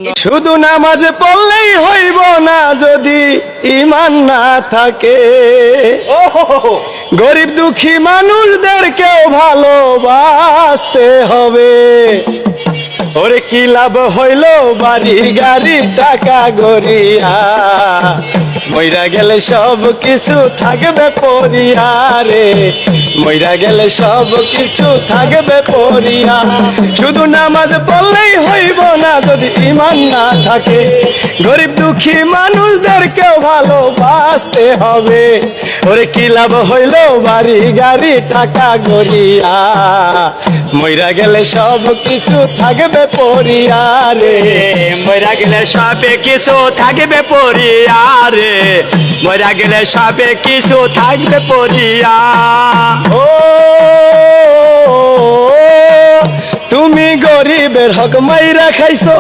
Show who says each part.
Speaker 1: শুধু নামাজ পড়লেই হইব না যদি ঈমান না থাকে। গরিব দুঃখী মানুষদেরকেও ভালোবাসতে হবে। ওরে কি লাভ হইল বাড়ি গাড়ি টাকা গড়িয়া, মইরা গেলে সব কিছু থাকবে পড়িয়া রে, মইরা গেলে সব কিছু থাকবে পড়িয়া। শুধু নামাজ পড়লেই হইব না যদি ঈমান না থাকে। গরিব দুঃখী মানুষদেরকেও ভালোবাসতে হবে। ওরে কি লাভ হইল বাড়ি গাড়ি টাকা গড়িয়া, মইরা গেলে সব কিছু থাকবে পড়িয়া রে,
Speaker 2: মইরা গেলে সবে কিছু থাকবে পড়িয়া রে, মইরা গেলে সবে কিছু থাকবে পড়িয়া।
Speaker 1: ও তুমি গরিবের হক মাইরা খাইছো,